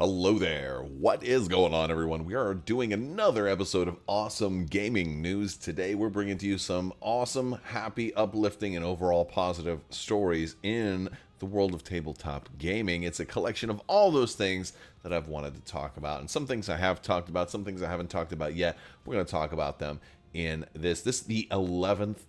Hello there. What is going on, everyone? We are doing another episode of Awesome Gaming News. Today, we're bringing to you some awesome, happy, uplifting, and overall positive stories in the world of tabletop gaming. It's a collection of all those things that I've wanted to talk about. And some things I have talked about, some things I haven't talked about yet. We're going to talk about them in this. This is the 11th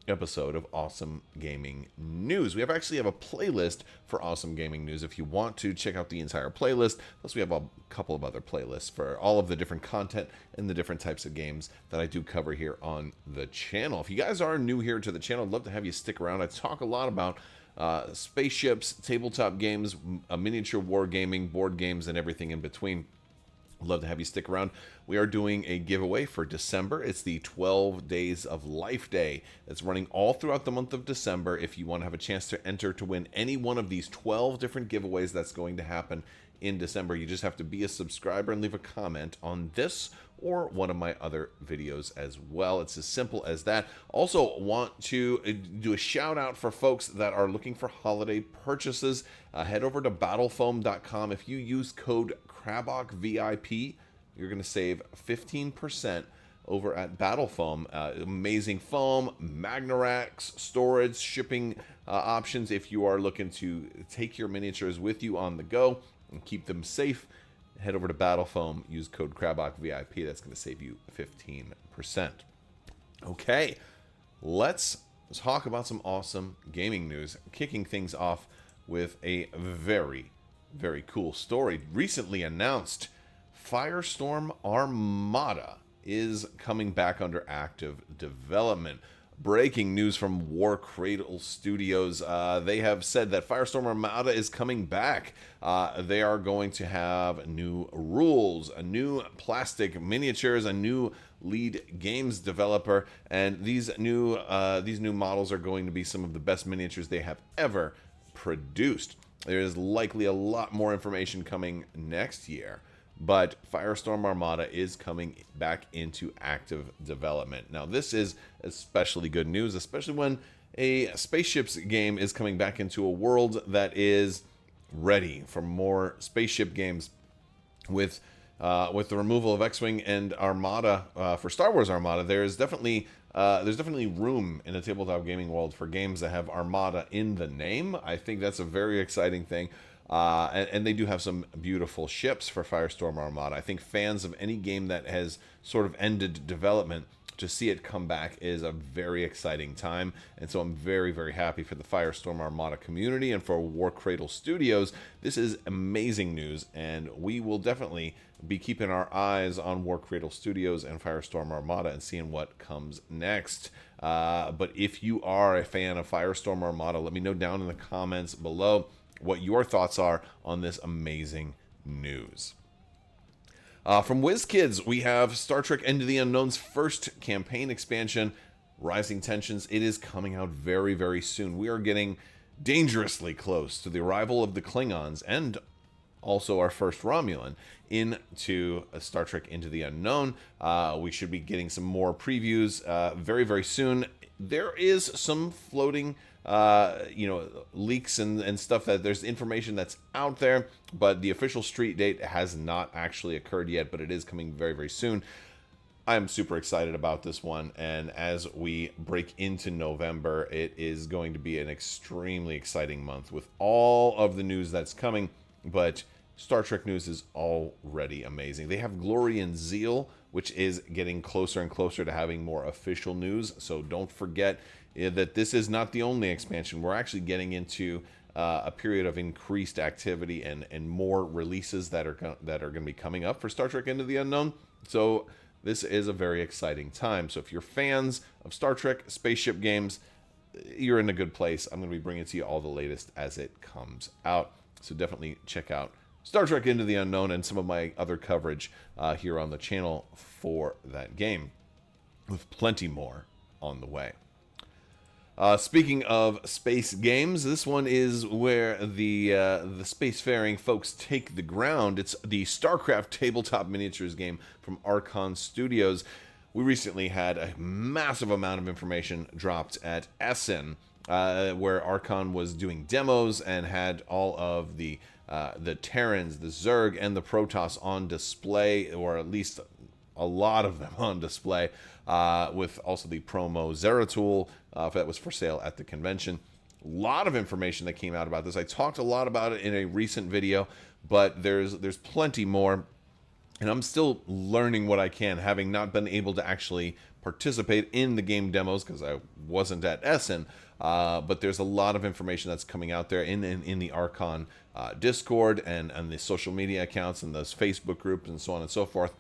episode of Awesome Gaming News. We actually have a playlist for Awesome Gaming News if you want to check out the entire playlist. Plus we have a couple of other playlists for all of the different content and the different types of games that I do cover here on the channel. If you guys are new here to the channel, I'd love to have you stick around. I talk a lot about spaceships, tabletop games, miniature wargaming, board games, and everything in between. Love to have you stick around. We are doing a giveaway for December. It's the 12 Days of Life Day. It's running all throughout the month of December. If you want to have a chance to enter to win any one of these 12 different giveaways that's going to happen in December, you just have to be a subscriber and leave a comment on this or one of my other videos as well. It's as simple as that. Also want to do a shout out for folks that are looking for holiday purchases. Head over to battlefoam.com. If you use code Crabbok VIP, you're going to save 15% over at Battlefoam. Amazing foam, Magna racks, storage, shipping options if you are looking to take your miniatures with you on the go and keep them safe. Head over to Battlefoam, use code Crabbok VIP. That's going to save you 15%. Okay, let's talk about some awesome gaming news. Kicking things off with a very cool story. Recently announced, Firestorm Armada is coming back under active development. Breaking news from Warcradle Studios. They have said that Firestorm Armada is coming back. They are going to have new rules, a new plastic miniatures, a new lead games developer, and these new models are going to be some of the best miniatures they have ever produced. There is likely a lot more information coming next year, but Firestorm Armada is coming back into active development. Now, this is especially good news, especially when a spaceships game is coming back into a world that is ready for more spaceship games. With the removal of X-Wing and Armada for Star Wars Armada, there's definitely room in the tabletop gaming world for games that have Armada in the name. I think that's a very exciting thing. And they do have some beautiful ships for Firestorm Armada. I think fans of any game that has sort of ended development, to see it come back is a very exciting time. And so I'm very happy for the Firestorm Armada community and for Warcradle Studios. This is amazing news, and we will definitely be keeping our eyes on Warcradle Studios and Firestorm Armada and seeing what comes next. But if you are a fan of Firestorm Armada, let me know down in the comments below what your thoughts are on this amazing news. From WizKids, we have Star Trek Into the Unknown's first campaign expansion, Rising Tensions. It is coming out very soon. We are getting dangerously close to the arrival of the Klingons and also our first Romulan into Star Trek Into the Unknown. We should be getting some more previews very soon. There is some floating leaks and stuff, that there's information that's out there, but the official street date has not actually occurred yet, but it is coming very soon. I'm super excited about this one, and as we break into November, it is going to be an extremely exciting month with all of the news that's coming, but Star Trek news is already amazing. They have Glory and Zeal, which is getting closer and closer to having more official news, so don't forget that this is not the only expansion. We're actually getting into a period of increased activity and more releases that are going to be coming up for Star Trek Into the Unknown. So this is a very exciting time. So if you're fans of Star Trek spaceship games, you're in a good place. I'm going to be bringing to you all the latest as it comes out. So definitely check out Star Trek Into the Unknown and some of my other coverage here on the channel for that game, with plenty more on the way. Speaking of space games, this one is where the spacefaring folks take the ground. It's the Starcraft tabletop miniatures game from Archon Studios. We recently had a massive amount of information dropped at Essen, where Archon was doing demos and had all of the the Terrans, the Zerg, and the Protoss on display, or at least a lot of them on display, with also the promo Zeratul that was for sale at the convention. A lot of information that came out about this. I talked a lot about it in a recent video, but there's plenty more. And I'm still learning what I can, having not been able to actually participate in the game demos because I wasn't at Essen. But there's a lot of information that's coming out there in the Archon Discord and the social media accounts and those Facebook groups and so on and so forth.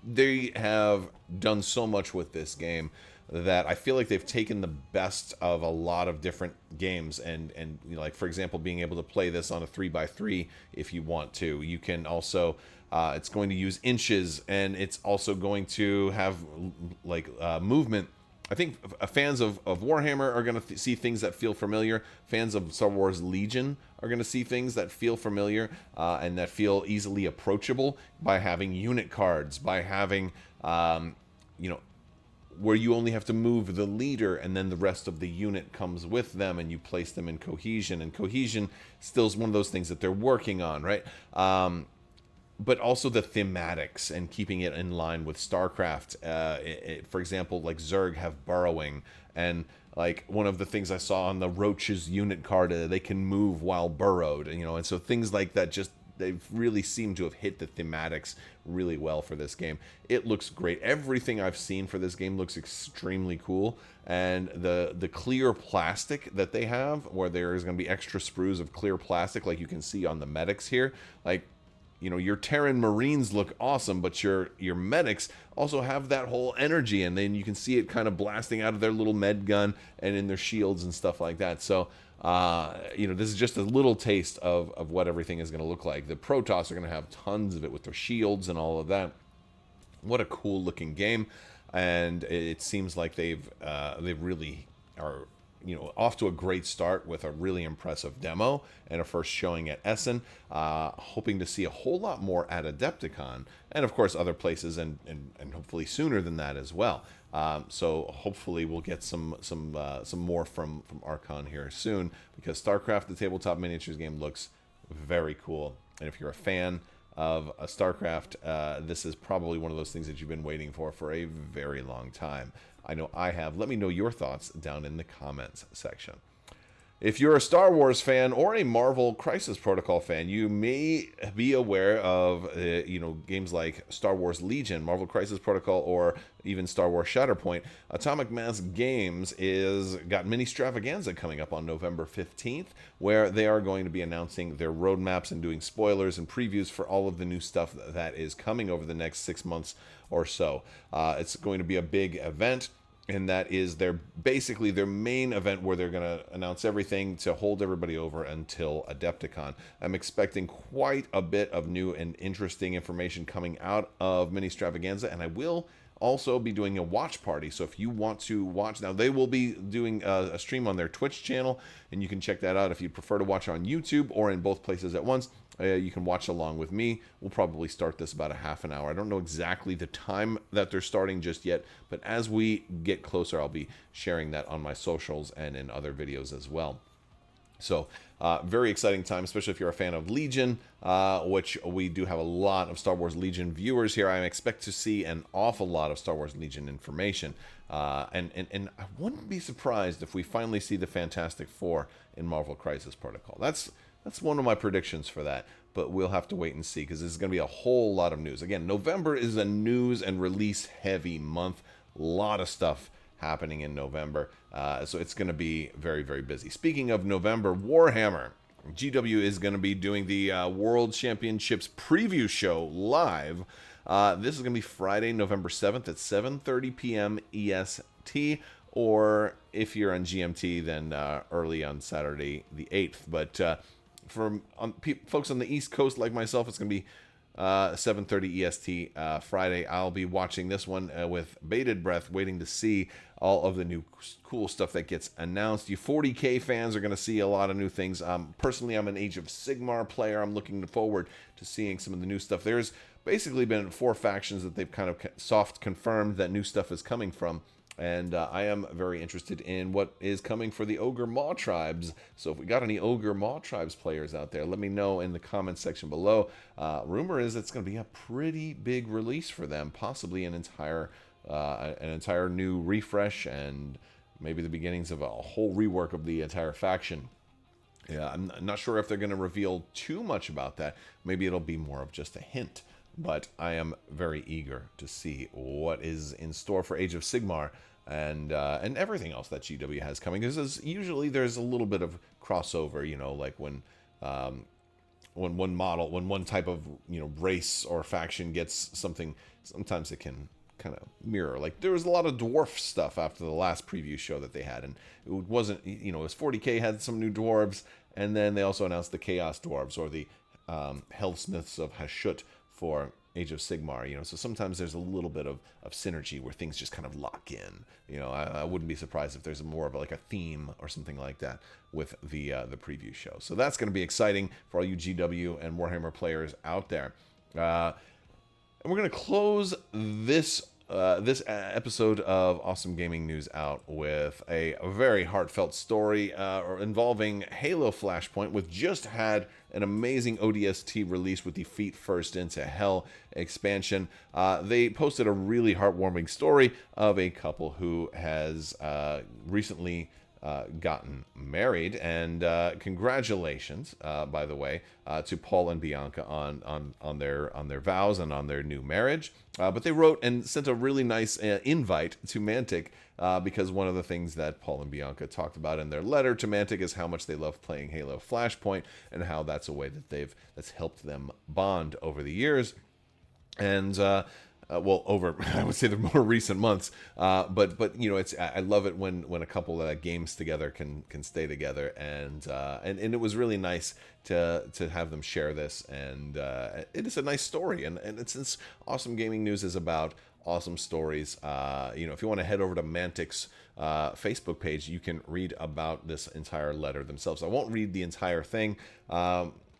They have done so much with this game that I feel like they've taken the best of a lot of different games and you know, like for example, being able to play this on a 3x3 if you want to. You can also it's going to use inches, and it's also going to have like movement. I think fans of Warhammer are going to see things that feel familiar. Fans of Star Wars Legion are going to see things that feel familiar and that feel easily approachable by having unit cards, by having, you know, where you only have to move the leader and then the rest of the unit comes with them and you place them in cohesion. And cohesion still is one of those things that they're working on, right? But also the thematics and keeping it in line with StarCraft. For example, like Zerg have burrowing, and like one of the things I saw on the Roach's unit card, they can move while burrowed, you know, and so things like that just they've really seemed to have hit the thematics really well for this game. It looks great. Everything I've seen for this game looks extremely cool, and the clear plastic that they have, where there is going to be extra sprues of clear plastic, like you can see on the medics here, like. You know, your Terran Marines look awesome, but your medics also have that whole energy, and then you can see it kind of blasting out of their little med gun and in their shields and stuff like that. So, you know, this is just a little taste of what everything is going to look like. The Protoss are going to have tons of it with their shields and all of that. What a cool looking game, and it seems like they really are, you know, off to a great start with a really impressive demo and a first showing at Essen. Hoping to see a whole lot more at Adepticon, and of course other places, and hopefully sooner than that as well. So hopefully we'll get some more from Archon here soon, because StarCraft, the tabletop miniatures game, looks very cool. And if you're a fan of StarCraft, this is probably one of those things that you've been waiting for a very long time. I know I have. Let me know your thoughts down in the comments section. If you're a Star Wars fan or a Marvel Crisis Protocol fan, you may be aware of you know, games like Star Wars Legion, Marvel Crisis Protocol, or even Star Wars Shatterpoint. Atomic Mass Games is got Ministravaganza coming up on November 15th, where they are going to be announcing their roadmaps and doing spoilers and previews for all of the new stuff that is coming over the next 6 months or so. It's going to be a big event. And that is basically their main event, where they're going to announce everything to hold everybody over until Adepticon. I'm expecting quite a bit of new and interesting information coming out of Ministravaganza, and I will also be doing a watch party. So if you want to watch, now they will be doing a stream on their Twitch channel, and you can check that out if you prefer to watch on YouTube or in both places at once. You can watch along with me. We'll probably start this about a half an hour. I don't know exactly the time that they're starting just yet, but as we get closer, I'll be sharing that on my socials and in other videos as well. So very exciting time, especially if you're a fan of Legion, which we do have a lot of Star Wars Legion viewers here. I expect to see an awful lot of Star Wars Legion information. And I wouldn't be surprised if we finally see the Fantastic Four in Marvel Crisis Protocol. That's one of my predictions for that, but we'll have to wait and see, because this is going to be a whole lot of news. Again, November is a news and release heavy month. A lot of stuff happening in November, so it's going to be very, very busy. Speaking of November, Warhammer GW is going to be doing the World Championships preview show live. This is going to be Friday, November 7th at 7:30 p.m. EST, or if you're on GMT, then early on Saturday the 8th. But for folks on the East Coast like myself, it's going to be 7:30 EST Friday. I'll be watching this one with bated breath, waiting to see all of the new cool stuff that gets announced. You 40K fans are going to see a lot of new things. Personally, I'm an Age of Sigmar player. I'm looking forward to seeing some of the new stuff. There's basically been 4 factions that they've kind of soft confirmed that new stuff is coming from. And I am very interested in what is coming for the Ogre Maw tribes. So if we got any Ogre Maw tribes players out there, let me know in the comments section below. Rumor is it's going to be a pretty big release for them, possibly an entire new refresh and maybe the beginnings of a whole rework of the entire faction. Yeah, I'm not sure if they're going to reveal too much about that. Maybe it'll be more of just a hint. But I am very eager to see what is in store for Age of Sigmar and everything else that GW has coming. Because usually there's a little bit of crossover, you know, like when one type of, you know, race or faction gets something, sometimes it can kind of mirror. Like there was a lot of dwarf stuff after the last preview show that they had, and it wasn't, you know, it was 40K had some new dwarves, and then they also announced the Chaos Dwarves or the Hellsmiths of Hashut for Age of Sigmar, you know, so sometimes there's a little bit of synergy where things just kind of lock in. You know, I wouldn't be surprised if there's more of like a theme or something like that with the preview show. So that's going to be exciting for all you GW and Warhammer players out there. And we're going to close this episode of Awesome Gaming News out with a very heartfelt story involving Halo Flashpoint, which just had an amazing ODST release with the Feet First Into Hell expansion. They posted a really heartwarming story of a couple who has recently gotten married, and congratulations, by the way, to Paul and Bianca on their vows and on their new marriage. But they wrote and sent a really nice invite to Mantic, because one of the things that Paul and Bianca talked about in their letter to Mantic is how much they love playing Halo Flashpoint and how that's a way that that's helped them bond over the years. And well, over I would say the more recent months, but you know, I love it when a couple that games together can stay together, and it was really nice to have them share this, and it is a nice story, and since Awesome Gaming News is about awesome stories, you know, if you want to head over to Mantic's Facebook page, you can read about this entire letter themselves. I won't read the entire thing.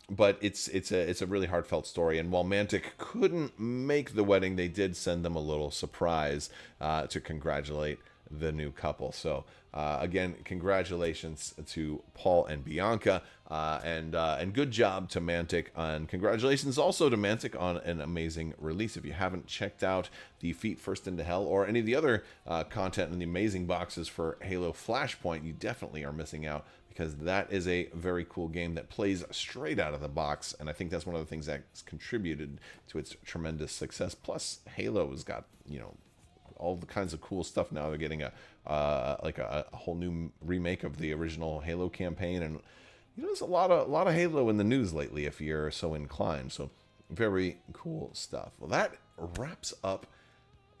But it's a really heartfelt story, and while Mantic couldn't make the wedding, they did send them a little surprise to congratulate the new couple. So again, congratulations to Paul and Bianca, and good job to Mantic, and congratulations also to Mantic on an amazing release. If you haven't checked out the Feet First Into Hell or any of the other content in the amazing boxes for Halo Flashpoint, you definitely are missing out, because that is a very cool game that plays straight out of the box, and I think that's one of the things that's contributed to its tremendous success. Plus, Halo has got, you know, all the kinds of cool stuff now. They're getting a whole new remake of the original Halo campaign, and you know, there's a lot of Halo in the news lately, if you're so inclined. So, very cool stuff. Well, that wraps up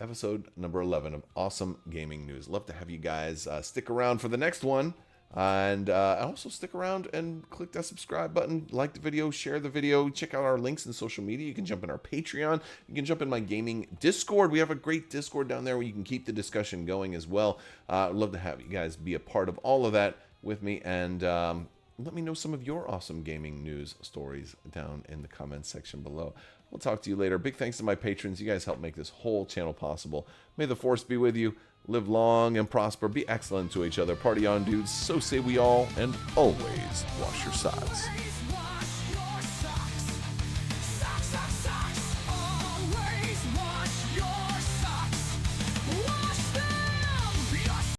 episode number 11 of Awesome Gaming News. Love to have you guys stick around for the next one. And also stick around and click that subscribe button, like the video, share the video, check out our links in social media. You can jump in our Patreon. You can jump in my gaming Discord. We have a great Discord down there where you can keep the discussion going as well. I'd love to have you guys be a part of all of that with me. And let me know some of your awesome gaming news stories down in the comments section below. We'll talk to you later. Big thanks to my patrons. You guys help make this whole channel possible. May the force be with you. Live long and prosper. Be excellent to each other. Party on, dudes. So say we all. And always wash your sides.